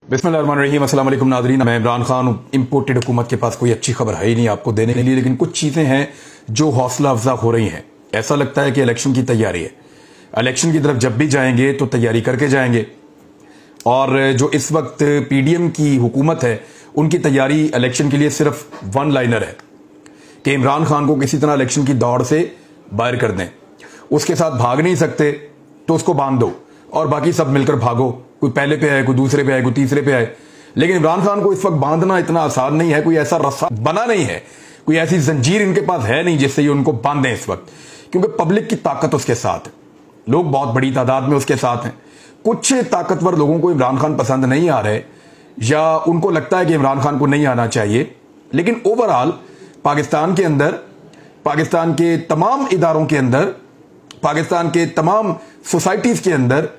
बिस्मिल्लाहिर्रहमानिर्रहीम। अस्सलाम वालेकुम नाज़रीन, मैं इमरान खान हूँ। इम्पोर्टेड हुकूमत के पास कोई अच्छी खबर है ही नहीं आपको देने के लिए, लेकिन कुछ चीज़ें हैं जो हौसला अफजा हो रही हैं। ऐसा लगता है कि इलेक्शन की तैयारी है। इलेक्शन की तरफ जब भी जाएंगे तो तैयारी करके जाएंगे, और जो इस वक्त पीडीएम की हुकूमत है उनकी तैयारी इलेक्शन के लिए सिर्फ वन लाइनर है कि इमरान खान को किसी तरह इलेक्शन की दौड़ से बाहर कर दें। उसके साथ भाग नहीं सकते तो उसको बांध दो और बाकी सब मिलकर भागो। कोई पहले पे आए, कोई दूसरे पे आए, कोई तीसरे पे आए। लेकिन इमरान खान को इस वक्त बांधना इतना आसान नहीं है। कोई ऐसा रस्सा बना नहीं है, कोई ऐसी जंजीर इनके पास है नहीं जिससे ये उनको बांधें इस वक्त, क्योंकि पब्लिक की ताकत उसके साथ है। लोग बहुत बड़ी तादाद में उसके साथ हैं। कुछ ताकतवर लोगों को इमरान खान पसंद नहीं आ रहे, या उनको लगता है कि इमरान खान को नहीं आना चाहिए। लेकिन ओवरऑल पाकिस्तान के अंदर, पाकिस्तान के तमाम इदारों के अंदर, पाकिस्तान के तमाम सोसाइटीज के अंदर,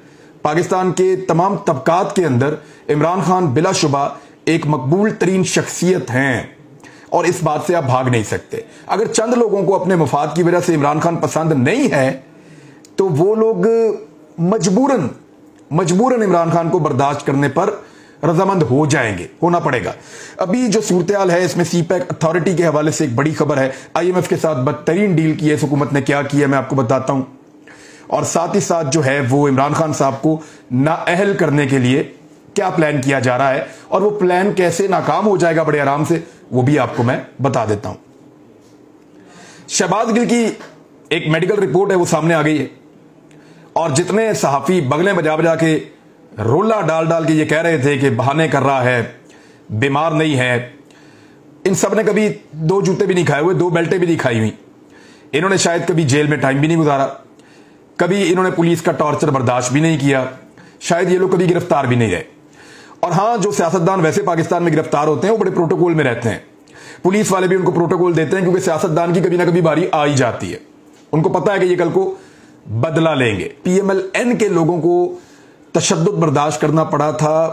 पाकिस्तान के तमाम तबकात के अंदर इमरान खान बिलाशुबा एक मकबूल तरीन शख्सियत हैं, और इस बात से आप भाग नहीं सकते। अगर चंद लोगों को अपने मफाद की वजह से इमरान खान पसंद नहीं है तो वो लोग मजबूरन इमरान खान को बर्दाश्त करने पर रजामंद हो जाएंगे, होना पड़ेगा। अभी जो सूरत हाल है इसमें सीपैक अथॉरिटी के हवाले से एक बड़ी खबर है। IMF के साथ बदतरीन डील की है इस हुकूमत ने। क्या किया मैं आपको बताता हूं, और साथ ही साथ जो है वो इमरान खान साहब को नाअहल करने के लिए क्या प्लान किया जा रहा है, और वो प्लान कैसे नाकाम हो जाएगा बड़े आराम से, वो भी आपको मैं बता देता हूं। शहबाज गिल की एक मेडिकल रिपोर्ट है, वो सामने आ गई है, और जितने सहाफी बगलें बजा बजा के रोला डाल डाल के ये कह रहे थे कि बहाने कर रहा है, बीमार नहीं है, इन सब ने कभी दो जूते भी नहीं खाए हुए, दो बेल्टें भी नहीं खाई हुई। इन्होंने शायद कभी जेल में टाइम भी नहीं गुजारा, कभी इन्होंने पुलिस का टॉर्चर बर्दाश्त भी नहीं किया, शायद ये लोग कभी गिरफ्तार भी नहीं रहे। और हां, जो सियासतदान वैसे पाकिस्तान में गिरफ्तार होते हैं वो बड़े प्रोटोकॉल में रहते हैं। पुलिस वाले भी उनको प्रोटोकॉल देते हैं, क्योंकि सियासतदान की कभी ना कभी बारी आ ही जाती है। उनको पता है कि ये कल को बदला लेंगे। PMLN के लोगों को तशद्दुद बर्दाश्त करना पड़ा था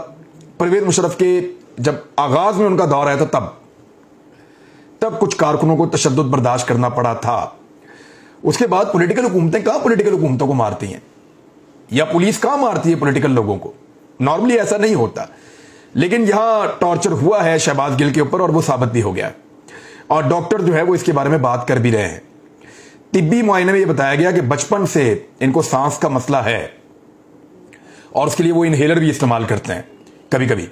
परवेज मुशर्रफ के, जब आगाज में उनका दौर आया था तब कुछ कारकुनों को तशद्दुद बर्दाश्त करना पड़ा था। उसके बाद पॉलिटिकल हुकूमतें कहां पॉलिटिकल हुकूमतों को मारती हैं, या पुलिस कहां मारती है पॉलिटिकल लोगों को। नॉर्मली ऐसा नहीं होता, लेकिन यहां टॉर्चर हुआ है शहबाज गिल के ऊपर, और वो साबित भी हो गया। और डॉक्टर जो है वो इसके बारे में बात कर भी रहे हैं। तिब्बी मुआयने में यह बताया गया कि बचपन से इनको सांस का मसला है, और उसके लिए वो इनहेलर भी इस्तेमाल करते हैं कभी कभी,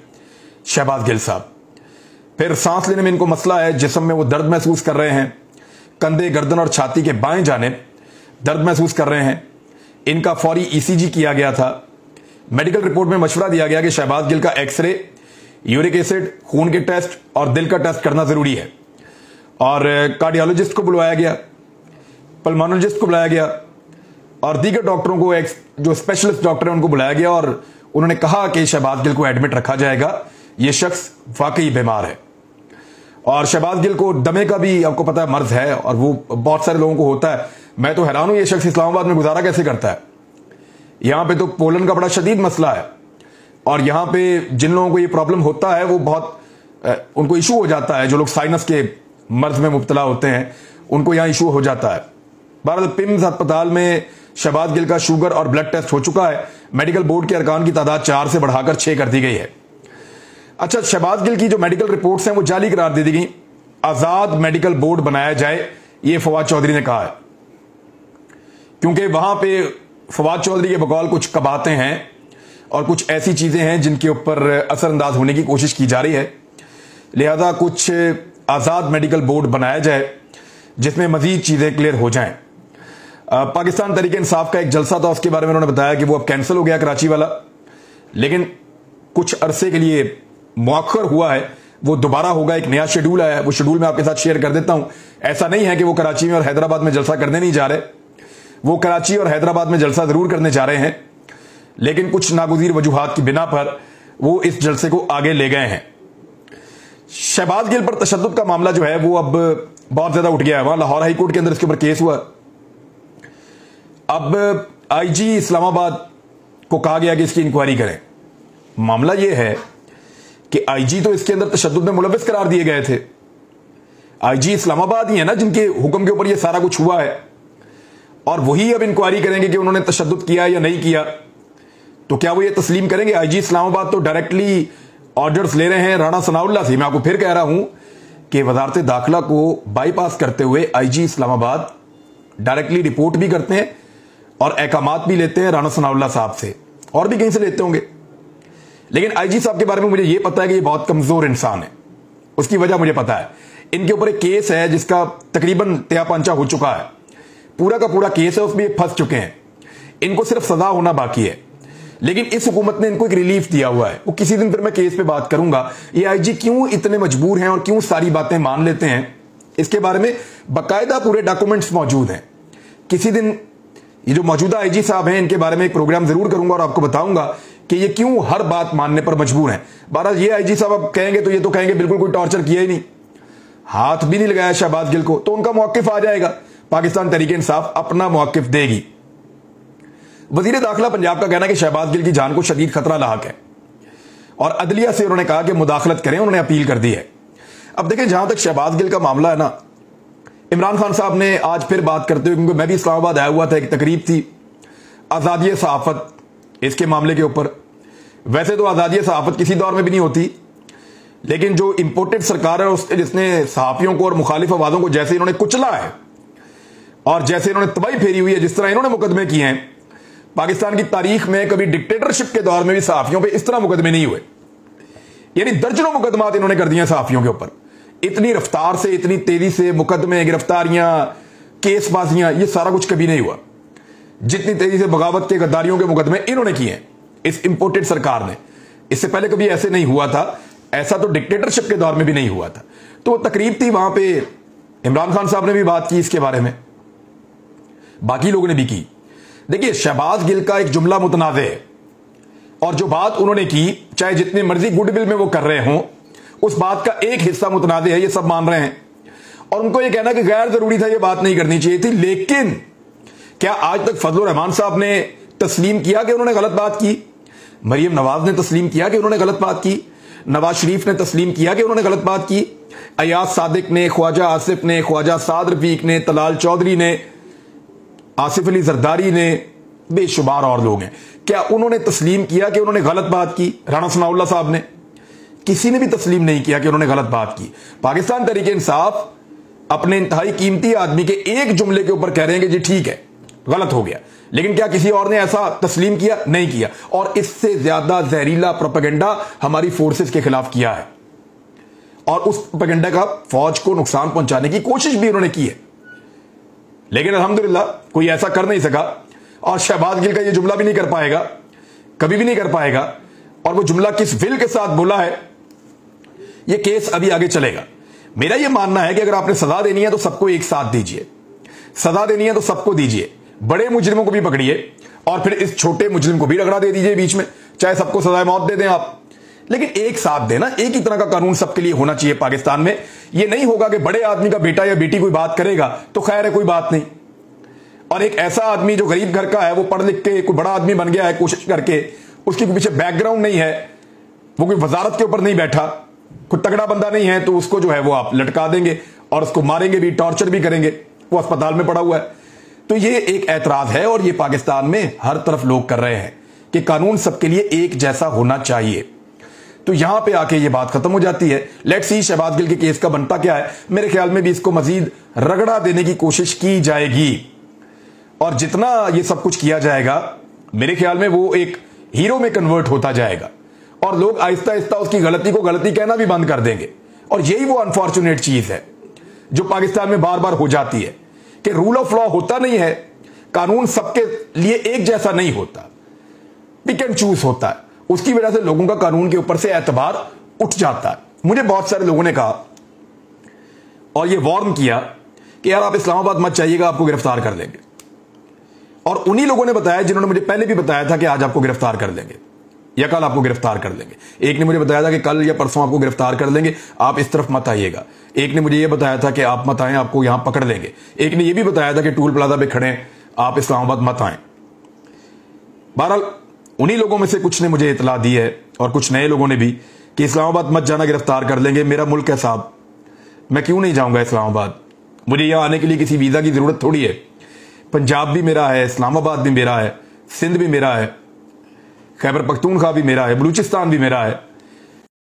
शहबाज गिल साहब। फिर सांस लेने में इनको मसला है, जिस्म में वो दर्द महसूस कर रहे हैं, कंधे, गर्दन और छाती के बाएं जानिब दर्द महसूस कर रहे हैं। इनका फौरी ECG किया गया था। मेडिकल रिपोर्ट में मशवरा दिया गया कि शहबाज गिल का एक्सरे, यूरिक एसिड, खून के टेस्ट और दिल का टेस्ट करना जरूरी है। और कार्डियोलॉजिस्ट को बुलवाया गया, पल्मोनोलॉजिस्ट को बुलाया गया, और दीगर डॉक्टरों को, जो स्पेशलिस्ट डॉक्टर है उनको बुलाया गया, और उन्होंने कहा कि शहबाज गिल को एडमिट रखा जाएगा, यह शख्स वाकई बीमार है। और शहबाज गिल को दमे का भी आपको पता है मर्ज है, और वो बहुत सारे लोगों को होता है। मैं तो हैरान हूं ये शख्स इस्लामाबाद में गुजारा कैसे करता है। यहां पे तो पोलन का बड़ा शदीद मसला है, और यहां पे जिन लोगों को ये प्रॉब्लम होता है वो बहुत उनको इशू हो जाता है। जो लोग साइनस के मर्ज में मुब्तला होते हैं उनको यहां इशू हो जाता है। बहरहाल पिम्स अस्पताल में शहबाज गिल का शुगर और ब्लड टेस्ट हो चुका है। मेडिकल बोर्ड के अरकान की तादाद 4 से बढ़ाकर 6 कर दी गई है। अच्छा, शहबाज गिल की जो मेडिकल रिपोर्ट्स हैं वो जाली करार दे दी गई। आजाद मेडिकल बोर्ड बनाया जाए, ये फवाद चौधरी ने कहा है, क्योंकि वहां पे फवाद चौधरी के बकौल कुछ कबातें हैं और कुछ ऐसी चीजें हैं जिनके ऊपर असरअंदाज होने की कोशिश की जा रही है। लिहाजा कुछ आजाद मेडिकल बोर्ड बनाया जाए जिसमें मजीद चीजें क्लियर हो जाएं। पाकिस्तान तहरीक इंसाफ का एक जलसा था, उसके बारे में उन्होंने बताया कि वो अब कैंसिल हो गया, कराची वाला, लेकिन कुछ अरसे के लिए मुअख्खर हुआ है। वो दोबारा होगा, एक नया शेड्यूल आया है, वो शेड्यूल मैं आपके साथ शेयर कर देता हूं। ऐसा नहीं है कि वो कराची में और हैदराबाद में जलसा करने नहीं जा रहे, वो कराची और हैदराबाद में जलसा जरूर करने जा रहे हैं, लेकिन कुछ नागुज़ीर वजूहात की बिना पर वो इस जलसे को आगे ले गए हैं। शहबाज गिल पर तशद्दुद का मामला जो है वो अब बहुत ज्यादा उठ गया है। वहां लाहौर हाई कोर्ट के अंदर इसके ऊपर केस हुआ। अब IG इस्लामाबाद को कहा गया कि इसकी इंक्वायरी करें। मामला यह है कि IG तो इसके अंदर तशद्दुद में मुलव्विस करार दिए गए थे। IG इस्लामाबाद ही है ना जिनके हुक्म के ऊपर यह सारा कुछ हुआ है, और वही अब इंक्वायरी करेंगे कि उन्होंने तशद्दुद किया या नहीं किया। तो क्या वो ये तस्लीम करेंगे? IG इस्लामाबाद तो डायरेक्टली ऑर्डर्स ले रहे हैं राणा सनाउल्लाह से। मैं आपको फिर कह रहा हूं कि वजारत दाखिला को बाईपास करते हुए आईजी इस्लामाबाद डायरेक्टली रिपोर्ट भी करते हैं और अहकामात भी लेते हैं राणा सनाउल्लाह साहब से, और भी कहीं से लेते होंगे। लेकिन आईजी साहब के बारे में मुझे यह पता है कि ये बहुत कमजोर इंसान है। उसकी वजह मुझे पता है। इनके ऊपर एक केस है जिसका तकरीबन तयापांचा हो चुका है, पूरा का पूरा केस है, उसमें फंस चुके हैं। इनको सिर्फ सजा होना बाकी है। लेकिन इस हुकूमत ने इनको एक रिलीफ दिया हुआ है। वो किसी दिन फिर मैं केस पे बात करूंगा, ये आईजी क्यों इतने मजबूर हैं और क्यों सारी बातें मान लेते हैं, इसके बारे में बाकायदा पूरे डॉक्यूमेंट्स मौजूद हैं। किसी दिन ये जो मौजूदा आईजी साहब हैं इनके बारे में एक प्रोग्राम जरूर करूंगा और आपको बताऊंगा कि ये क्यों हर बात मानने पर मजबूर हैं। बहरहाल ये आईजी साहब अब कहेंगे तो ये तो कहेंगे बिल्कुल कोई टॉर्चर किया ही नहीं, हाथ भी नहीं लगाया शहबाज गिल को, तो उनका मौकिफ आ जाएगा। पाकिस्तान तहरीक इंसाफ अपना मौकिफ देगी। वजीर दाखिला पंजाब का कहना है कि शहबाज गिल की जान को शदीद खतरा लाक है और अदलिया से उन्होंने कहा कि मुदाखलत करें, उन्होंने अपील कर दी है। अब देखें, जहां तक शहबाज गिल का मामला है ना, इमरान खान साहब ने आज फिर बात करते हुए, क्योंकि मैं भी इस्लामाबाद आया हुआ था, एक तकरीब थी आज़ादी सहाफत इसके मामले के ऊपर। वैसे तो आज़ादी सहाफत किसी दौर में भी नहीं होती, लेकिन जो इंपोर्टेड सरकार है उसने जिसने सहाफियों को और मुखालिफ आवाजों को जैसे इन्होंने कुचला है और जैसे इन्होंने तबाही फेरी हुई है, जिस तरह इन्होंने मुकदमे किए हैं, पाकिस्तान की तारीख में कभी डिक्टेटरशिप के दौर में भी सहाफियों पे इस तरह मुकदमे नहीं हुए। यानी दर्जनों मुकदमात इन्होंने कर दिए सहाफियों के ऊपर। इतनी रफ्तार से, इतनी तेजी से मुकदमे, गिरफ्तारियां, केसबाजियां, ये सारा कुछ कभी नहीं हुआ। जितनी तेजी से बगावत के, गद्दारियों के मुकदमे इन्होंने किए हैं इस इंपोर्टेड सरकार ने, इससे पहले कभी ऐसे नहीं हुआ था। ऐसा तो डिक्टेटरशिप के दौर में भी नहीं हुआ था। तो तकरीब थी, वहां पे इमरान खान साहब ने भी बात की इसके बारे में, बाकी लोगों ने भी की। देखिए, शहबाज गिल का एक जुमला मुतनाज़े है और जो बात उन्होंने की, चाहे जितने मर्जी गुडविल में वो कर रहे हों, उस बात का एक हिस्सा मुतनाज़े है, ये सब मान रहे हैं। और उनको ये कहना कि गैर जरूरी था, ये बात नहीं करनी चाहिए थी। लेकिन क्या आज तक फजलुर रहमान साहब ने तस्लीम किया कि उन्होंने गलत बात की? मरियम नवाज ने तस्लीम किया कि उन्होंने गलत बात की? नवाज शरीफ ने तस्लीम किया कि उन्होंने गलत बात की? अयाज सादिक ने, ख्वाजा आसिफ ने, ख्वाजा साद रफीक ने, तलाल चौधरी ने, आसिफ अली जरदारी ने, बेशुमार और लोग हैं, क्या उन्होंने तस्लीम किया कि उन्होंने गलत बात की? राणा सनाउल्लाह साहब ने, किसी ने भी तस्लीम नहीं किया कि उन्होंने गलत बात की। पाकिस्तान तहरीक इंसाफ अपने इंतहाई कीमती आदमी के एक जुमले के ऊपर कह रहे हैं कि जी ठीक है, गलत हो गया। लेकिन क्या किसी और ने ऐसा तस्लीम किया? नहीं किया। और इससे ज्यादा जहरीला प्रोपेगेंडा हमारी फोर्सेस के खिलाफ किया है और उस प्रोपेगेंडा का फौज को नुकसान पहुंचाने की कोशिश भी उन्होंने की है। लेकिन अल्हम्दुलिल्लाह कोई ऐसा कर नहीं सका और शहबाज गिल का यह जुमला भी नहीं कर पाएगा, कभी भी नहीं कर पाएगा। और वो जुमला किस विल के साथ बोला है, यह केस अभी आगे चलेगा। मेरा यह मानना है कि अगर आपने सजा देनी है तो सबको एक साथ दीजिए, सजा देनी है तो सबको दीजिए, बड़े मुजरिमों को भी पकड़िए और फिर इस छोटे मुजरिम को भी रगड़ा दे दीजिए बीच में, चाहे सबको सजाए मौत दे दें आप, लेकिन एक साथ देना। एक ही तरह का कानून सबके लिए होना चाहिए पाकिस्तान में। यह नहीं होगा कि बड़े आदमी का बेटा या बेटी कोई बात करेगा तो खैर है, कोई बात नहीं, और एक ऐसा आदमी जो गरीब घर का है, वो पढ़ लिख के कोई बड़ा आदमी बन गया है कोशिश करके, उसके पीछे बैकग्राउंड नहीं है, वो कोई वजारत के ऊपर नहीं बैठा, कोई तगड़ा बंदा नहीं है, तो उसको जो है वो आप लटका देंगे और उसको मारेंगे भी, टॉर्चर भी करेंगे, वो अस्पताल में पड़ा हुआ है। तो ये एक ऐतराज है और ये पाकिस्तान में हर तरफ लोग कर रहे हैं कि कानून सबके लिए एक जैसा होना चाहिए। तो यहां पे आके ये बात खत्म हो जाती है। लेट्स सी शहबाज गिल के केस का बनता क्या है। मेरे ख्याल में भी इसको मजीद रगड़ा देने की कोशिश की जाएगी और जितना ये सब कुछ किया जाएगा, मेरे ख्याल में वो एक हीरो में कन्वर्ट होता जाएगा और लोग आहिस्ता आहिस्ता उसकी गलती को गलती कहना भी बंद कर देंगे। और यही वो अनफॉर्चुनेट चीज है जो पाकिस्तान में बार बार हो जाती है कि रूल ऑफ लॉ होता नहीं है, कानून सबके लिए एक जैसा नहीं होता, पिक एंड चूज होता है। उसकी वजह से लोगों का कानून के ऊपर से एतबार उठ जाता है। मुझे बहुत सारे लोगों ने कहा और ये वार्न किया कि यार आप इस्लामाबाद मत जाइएगा, आपको गिरफ्तार कर लेंगे। और उन्हीं लोगों ने बताया जिन्होंने मुझे पहले भी बताया था कि आज आपको गिरफ्तार कर लेंगे या कल आपको गिरफ्तार कर लेंगे। एक ने मुझे बताया था कि कल या परसों आपको गिरफ्तार कर लेंगे, आप इस तरफ मत आइएगा। एक ने मुझे यह बताया था कि आप मत आएं, आपको यहां पकड़ लेंगे। एक ने यह भी बताया था कि टूल प्लाजा पे खड़े, आप इस्लामाबाद मत आएं। बहरहाल उन्हीं लोगों में से कुछ ने मुझे इतला दी है और कुछ नए लोगों ने भी कि इस्लामाबाद मत जाना, गिरफ्तार कर लेंगे। मेरा मुल्क है साहब, मैं क्यों नहीं जाऊंगा इस्लामाबाद? मुझे यहां आने के लिए किसी वीजा की जरूरत थोड़ी है। पंजाब भी मेरा है, इस्लामाबाद भी मेरा है, सिंध भी मेरा है, खैबर पख्तूनख्वा भी मेरा है, बलूचिस्तान भी मेरा है।